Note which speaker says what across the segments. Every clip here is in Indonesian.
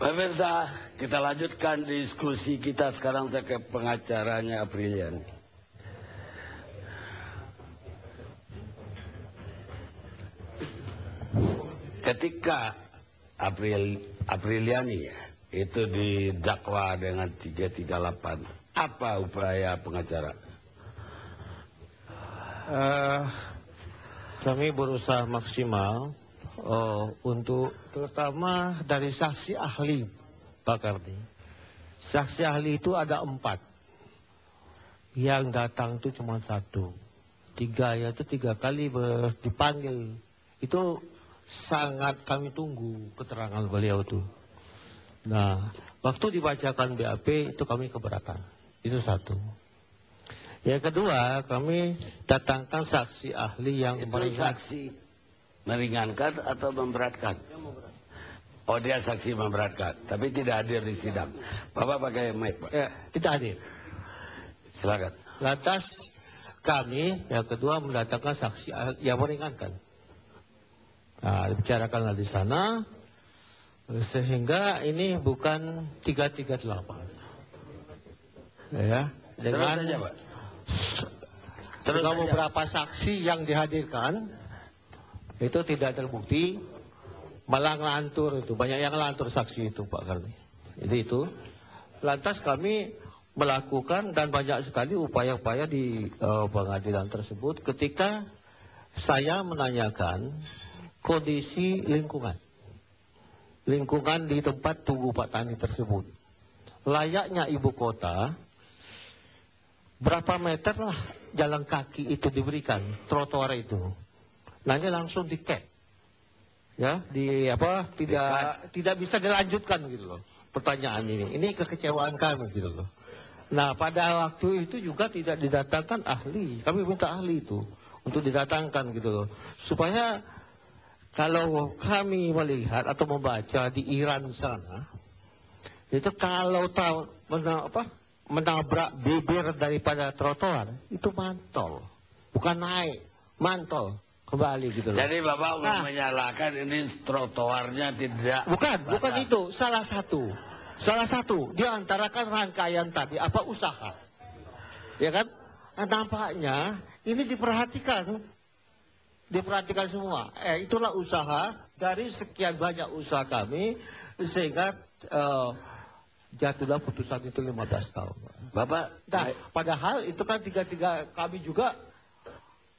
Speaker 1: Pemirsa, kita lanjutkan diskusi kita sekarang saya ke pengacaranya Apriliani. Ketika Apriliani ya, itu didakwa dengan 338, apa upaya pengacara?
Speaker 2: Kami berusaha maksimal untuk terutama dari saksi ahli, Pak Kardi. Saksi ahli itu ada 4, yang datang itu cuma 1, 3 yaitu 3 kali dipanggil. Itu sangat kami tunggu keterangan beliau itu. Nah, waktu dibacakan BAP itu kami keberatan. Itu 1. Yang kedua, kami datangkan saksi ahli yang
Speaker 1: meringankan atau memberatkan? Oh, dia saksi memberatkan, tapi tidak hadir di sidang. Bapak pakai mic, Pak.
Speaker 2: Ya, tidak hadir.
Speaker 1: Silakan.
Speaker 2: Lantas kami yang kedua mendatangkan saksi yang meringankan. Nah, dibicarakanlah di sana sehingga ini bukan 338. Ya, dengan
Speaker 1: Terus saja, Pak.
Speaker 2: beberapa saksi yang dihadirkan itu tidak terbukti, malah ngelantur itu, banyak yang ngelantur saksi itu, Pak Karni. Jadi itu, lantas kami melakukan dan banyak sekali upaya-upaya di pengadilan tersebut ketika saya menanyakan kondisi lingkungan di tempat tunggu Pak Tani tersebut. Layaknya ibu kota, berapa meter lah jalan kaki itu diberikan, trotoar itu. Nah, ini langsung di-cap. Ya, tidak bisa dilanjutkan gitu loh. Pertanyaan ini kekecewaan kami gitu loh. Nah, pada waktu itu juga tidak didatangkan ahli. Kami minta ahli itu untuk didatangkan gitu loh. Supaya kalau kami melihat atau membaca di Iran sana, itu kalau menabrak bibir daripada trotoar, itu mantol. Bukan naik, mantol kembali gitu loh.
Speaker 1: Jadi Bapak menyalahkan ini trotoarnya tidak...
Speaker 2: Bukan itu, salah satu di antara kan rangkaian tadi, usaha. Ya kan? Nah, nampaknya ini diperhatikan semua. Itulah usaha dari sekian banyak usaha kami sehingga jatuhlah putusan itu 15 tahun.
Speaker 1: Bapak,
Speaker 2: nah, padahal itu kan 3 kami juga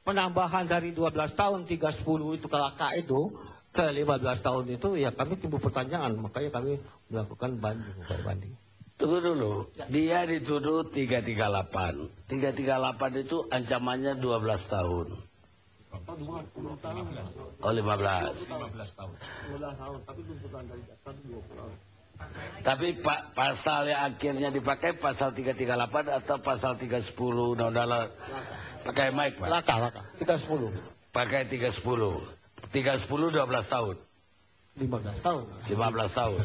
Speaker 2: penambahan dari 12 tahun 310 itu KK itu ke 15 tahun itu ya kami timbul pertanyaan, makanya kami melakukan banding.
Speaker 1: Tunggu dulu, dia dituduh 338. 338 itu ancamannya 12 tahun. Oh, 15 tahun. Tapi pasal yang akhirnya dipakai pasal 338 atau pasal 310 undang-undang pakai mic, Pak?
Speaker 2: Laka 310.
Speaker 1: Pakai 310. 310 12 tahun.
Speaker 2: 15 tahun.
Speaker 1: 15 tahun.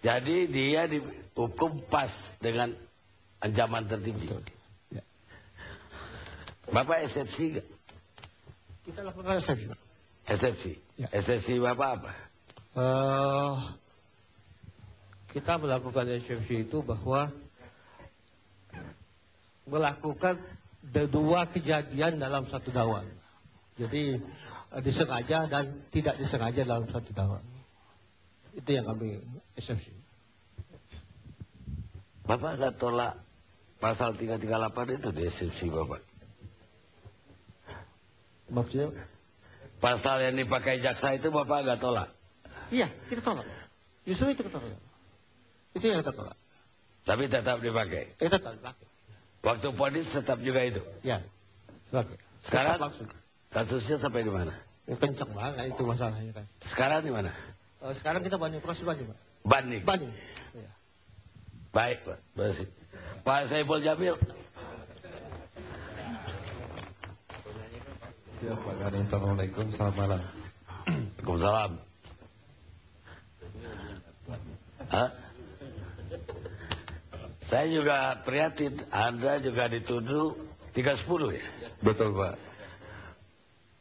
Speaker 1: Jadi dia dihukum pas dengan ancaman tertinggi.
Speaker 2: Ya.
Speaker 1: Bapak eksepsi nggak?
Speaker 2: Kita lakukan eksepsi.
Speaker 1: Eksepsi. Ya. Eksepsi Bapak apa?
Speaker 2: Kita melakukan eksepsi itu bahwa melakukan 2 kejadian dalam satu dakwaan. Jadi disengaja dan tidak disengaja dalam satu dakwaan. Itu yang kami eksepsi.
Speaker 1: Bapak nggak tolak pasal 338 itu di eksepsi Bapak?
Speaker 2: Maksudnya?
Speaker 1: Pasal yang dipakai jaksa itu Bapak nggak tolak?
Speaker 2: Iya, kita tolak. Justru itu kita tolak. Itu yang kita tolak.
Speaker 1: Tapi tetap dipakai?
Speaker 2: Kita tetap dipakai.
Speaker 1: Waktu ponis tetap juga itu?
Speaker 2: Ya, dipakai.
Speaker 1: Sekarang kasusnya sampai di mana?
Speaker 2: Ya, kencang banget itu masalahnya kan.
Speaker 1: Sekarang di mana?
Speaker 2: Sekarang kita proses banding, Pak.
Speaker 1: Banding?
Speaker 2: Banding. Ya.
Speaker 1: Baik, Pak. Pak Saiful Jamil.
Speaker 3: Siap, Pak Kani. Assalamualaikum, selamat malam.
Speaker 1: Waalaikumsalam. Hah? Saya juga prihatin, Anda juga dituduh 310 ya?
Speaker 3: Betul, Pak.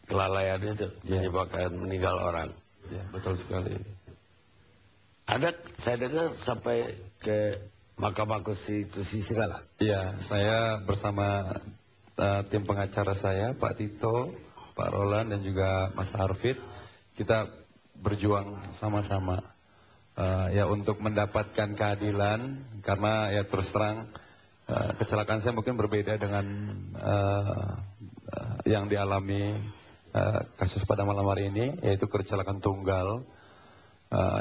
Speaker 1: Kelalaian itu menyebabkan meninggal orang.
Speaker 3: Ya, betul sekali.
Speaker 1: Ada, saya dengar sampai ke Mahkamah Konstitusi segala.
Speaker 3: Iya, saya bersama tim pengacara saya, Pak Tito, Pak Roland, dan juga Mas Arfid, kita berjuang sama-sama ya untuk mendapatkan keadilan, karena ya terus terang kecelakaan saya mungkin berbeda dengan yang dialami kasus pada malam hari ini, yaitu kecelakaan tunggal.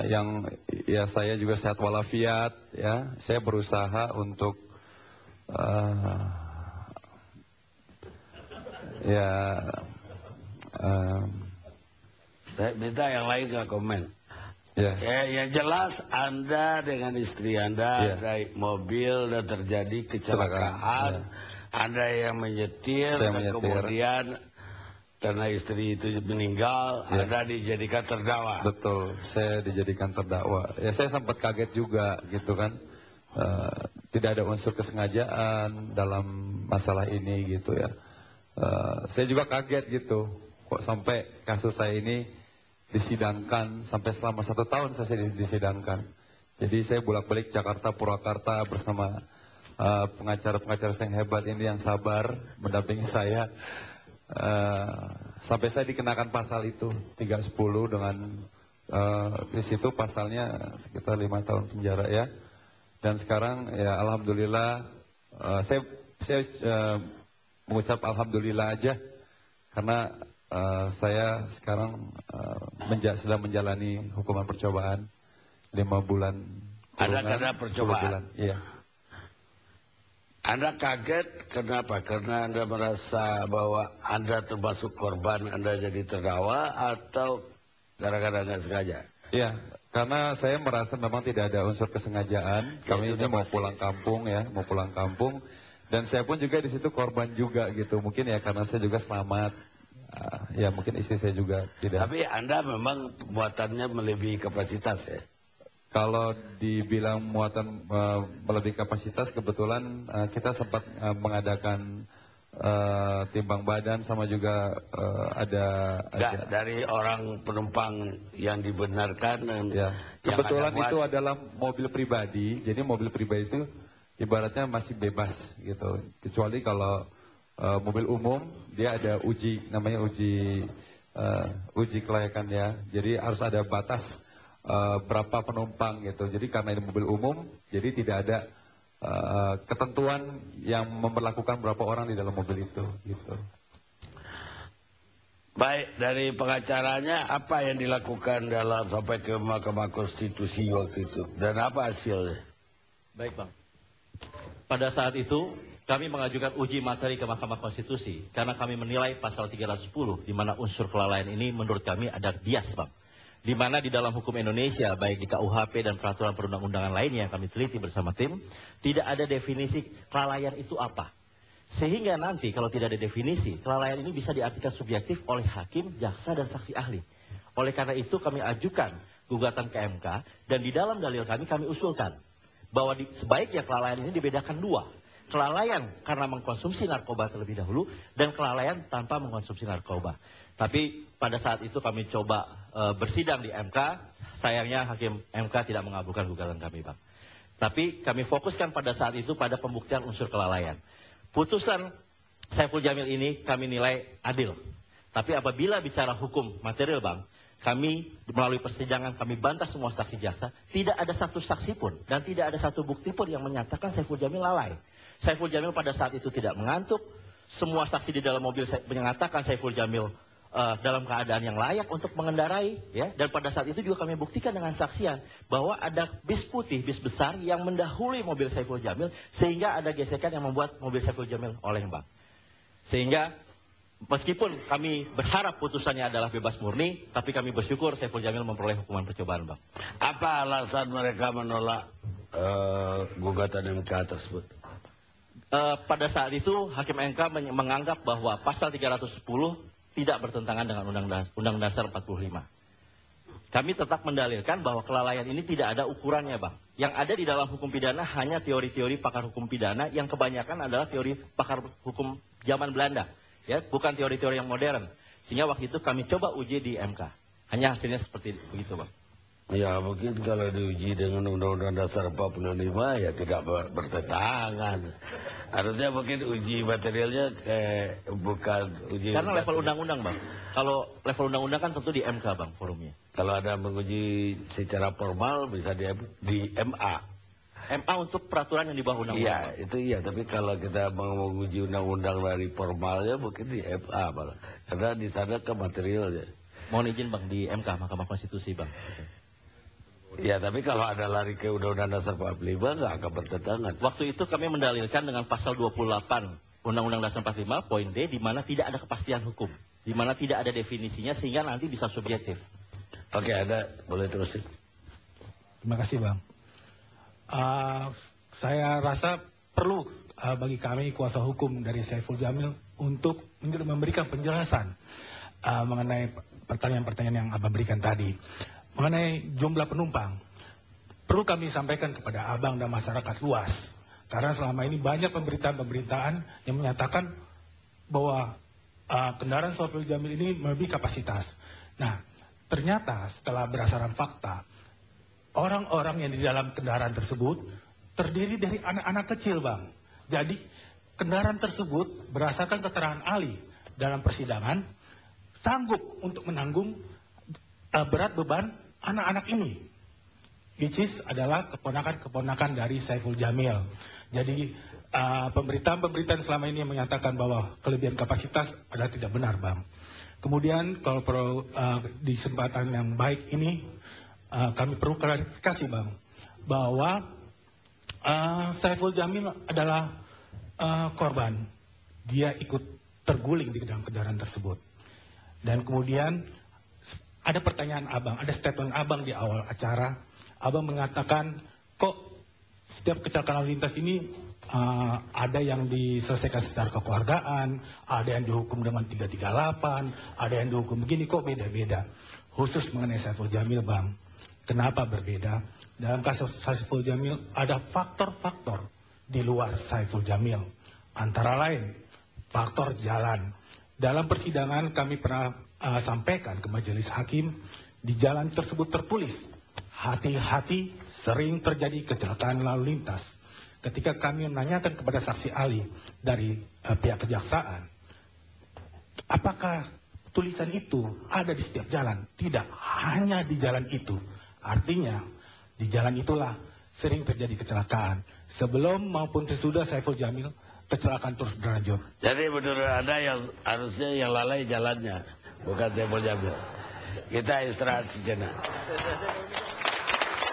Speaker 3: Yang ya saya juga sehat walafiat, ya saya berusaha untuk
Speaker 1: Saya minta yang lain nggak komen.
Speaker 3: ya
Speaker 1: Yang jelas Anda dengan istri Anda
Speaker 3: Ya.
Speaker 1: naik mobil dan terjadi kecelakaan. Anda yang menyetir
Speaker 3: Saya
Speaker 1: dan
Speaker 3: menyetir.
Speaker 1: kemudian karena istri itu meninggal,
Speaker 3: Ya.
Speaker 1: Anda dijadikan terdakwa.
Speaker 3: betul, saya dijadikan terdakwa. Ya saya sempat kaget juga gitu kan. Tidak ada unsur kesengajaan dalam masalah ini gitu ya. Saya juga kaget gitu, kok sampai kasus saya ini disidangkan sampai selama 1 tahun saya disidangkan. Jadi saya bolak-balik Jakarta, Purwakarta bersama pengacara-pengacara yang hebat ini yang sabar mendampingi saya. Sampai saya dikenakan pasal itu 310 dengan di situ pasalnya sekitar 5 tahun penjara ya. Dan sekarang ya alhamdulillah saya mengucap alhamdulillah aja karena saya sekarang sedang menjalani hukuman percobaan 5 bulan.
Speaker 1: Ada
Speaker 3: kurungan,
Speaker 1: kena
Speaker 3: 10
Speaker 1: percobaan?
Speaker 3: bulan, iya.
Speaker 1: Anda kaget kenapa? Karena Anda merasa bahwa Anda termasuk korban, Anda jadi terdakwa, atau gara-gara nggak sengaja?
Speaker 3: Iya, karena saya merasa memang tidak ada unsur kesengajaan. Kami
Speaker 1: itu
Speaker 3: ini
Speaker 1: udah
Speaker 3: mau
Speaker 1: pasti.
Speaker 3: pulang kampung ya, mau pulang kampung. Dan saya pun juga di situ korban juga gitu. Mungkin ya karena saya juga selamat. Ya mungkin istri saya juga tidak.
Speaker 1: Tapi Anda memang muatannya melebihi kapasitas ya?
Speaker 3: Kalau dibilang muatan melebihi kapasitas, kebetulan kita sempat mengadakan timbang badan sama juga ada
Speaker 1: Dari orang penumpang yang dibenarkan.
Speaker 3: ya.
Speaker 1: yang
Speaker 3: Kebetulan
Speaker 1: Anda buat.
Speaker 3: itu adalah mobil pribadi, jadi mobil pribadi itu ibaratnya masih bebas gitu. Kecuali kalau mobil umum dia ada uji, namanya uji kelayakan ya. Jadi harus ada batas berapa penumpang gitu. Jadi karena ini mobil umum, jadi tidak ada ketentuan yang memperlakukan berapa orang di dalam mobil itu gitu.
Speaker 1: Baik, dari pengacaranya apa yang dilakukan dalam sampai ke Mahkamah Konstitusi waktu itu? Dan apa hasilnya?
Speaker 4: Baik Bang, pada saat itu kami mengajukan uji materi ke Mahkamah Konstitusi karena kami menilai pasal 310 di mana unsur kelalaian ini menurut kami ada bias Bang. Di mana di dalam hukum Indonesia, baik di KUHP dan peraturan perundang-undangan lainnya yang kami teliti bersama tim, tidak ada definisi kelalaian itu apa. Sehingga nanti kalau tidak ada definisi, kelalaian ini bisa diartikan subjektif oleh hakim, jaksa, dan saksi ahli. Oleh karena itu kami ajukan gugatan ke MK, dan di dalam dalil kami usulkan bahwa sebaiknya kelalaian ini dibedakan 2. Kelalaian karena mengkonsumsi narkoba terlebih dahulu, dan kelalaian tanpa mengkonsumsi narkoba. Tapi pada saat itu kami coba bersidang di MK, sayangnya hakim MK tidak mengabulkan gugatan kami Bang. Tapi kami fokuskan pada saat itu pada pembuktian unsur kelalaian. Putusan Saiful Jamil ini kami nilai adil. Tapi apabila bicara hukum material Bang, kami melalui persidangan kami bantah semua saksi jaksa, tidak ada satu saksi pun dan tidak ada satu bukti pun yang menyatakan Saiful Jamil lalai. Saiful Jamil pada saat itu tidak mengantuk, semua saksi di dalam mobil menyatakan Saiful Jamil dalam keadaan yang layak untuk mengendarai, ya. Dan pada saat itu juga kami buktikan dengan saksian bahwa ada bis putih, bis besar yang mendahului mobil Saiful Jamil sehingga ada gesekan yang membuat mobil Saiful Jamil oleng Bang. Sehingga meskipun kami berharap putusannya adalah bebas murni, tapi kami bersyukur Saiful Jamil memperoleh hukuman percobaan Bang.
Speaker 1: Apa alasan mereka menolak gugatan MK tersebut?
Speaker 4: Pada saat itu Hakim MK menganggap bahwa pasal 310 tidak bertentangan dengan Undang Dasar 45. Kami tetap mendalilkan bahwa kelalaian ini tidak ada ukurannya Bang. Yang ada di dalam hukum pidana hanya teori-teori pakar hukum pidana yang kebanyakan adalah teori pakar hukum zaman Belanda. Ya, bukan teori-teori yang modern. Sehingga waktu itu kami coba uji di MK. Hanya hasilnya seperti begitu Bang.
Speaker 1: Ya mungkin kalau diuji dengan Undang-Undang Dasar 45 ya tidak bertentangan. Harusnya mungkin uji materialnya bukan uji.
Speaker 4: Karena level undang-undang bang. Kalau level undang-undang kan tentu di MK bang forumnya.
Speaker 1: Kalau ada menguji secara formal bisa di MA.
Speaker 4: MA untuk peraturan yang di bawah undang-undang.
Speaker 1: Iya, itu iya. Tapi kalau kita mau menguji undang-undang dari formalnya mungkin di MA malah. Karena di sana ke materialnya.
Speaker 4: Mohon izin bang di MK Mahkamah Konstitusi bang.
Speaker 1: Ya, tapi kalau ada lari ke Undang-Undang Dasar 45 nggak akan bertentangan.
Speaker 4: Waktu itu kami mendalilkan dengan pasal 28 Undang-Undang Dasar 45 poin D di mana tidak ada kepastian hukum, di mana tidak ada definisinya sehingga nanti bisa subjektif.
Speaker 1: Oke, ada boleh terusin.
Speaker 5: Terima kasih Bang. Saya rasa perlu bagi kami kuasa hukum dari Saiful Jamil untuk memberikan penjelasan mengenai pertanyaan-pertanyaan yang Abang berikan tadi. Mengenai jumlah penumpang, perlu kami sampaikan kepada Abang dan masyarakat luas. Karena selama ini banyak pemberitaan-pemberitaan yang menyatakan bahwa kendaraan Saiful Jamil ini melebihi kapasitas. Nah, ternyata setelah berdasarkan fakta, orang-orang yang di dalam kendaraan tersebut terdiri dari anak-anak kecil, Bang. Jadi, kendaraan tersebut berdasarkan keterangan ahli dalam persidangan sanggup untuk menanggung berat beban anak-anak ini, which is adalah keponakan-keponakan dari Saiful Jamil. Jadi pemberitaan-pemberitaan selama ini yang menyatakan bahwa kelebihan kapasitas adalah tidak benar, Bang. Kemudian kalau perlu di kesempatan yang baik ini kami perlu klarifikasi, Bang, bahwa Saiful Jamil adalah korban. Dia ikut terguling di dalam kendaraan tersebut. Dan kemudian ada pertanyaan Abang, ada statement Abang di awal acara. Abang mengatakan, kok setiap kecelakaan lalu lintas ini ada yang diselesaikan secara kekeluargaan, ada yang dihukum dengan 338, ada yang dihukum begini, kok beda-beda. Khusus mengenai Saiful Jamil, Bang. Kenapa berbeda? Dalam kasus Saiful Jamil ada faktor-faktor di luar Saiful Jamil. Antara lain, faktor jalan. Dalam persidangan kami pernah sampaikan ke majelis hakim, di jalan tersebut tertulis, hati-hati sering terjadi kecelakaan lalu lintas. Ketika kami menanyakan kepada saksi ahli dari pihak kejaksaan, apakah tulisan itu ada di setiap jalan? Tidak, hanya di jalan itu. Artinya, di jalan itulah sering terjadi kecelakaan. Sebelum maupun sesudah Saiful Jamil, kecelakaan terus berlanjut.
Speaker 1: Jadi menurut Anda yang harusnya yang lalai jalannya, bukan Saiful Jamil. Kita istirahat sejenak.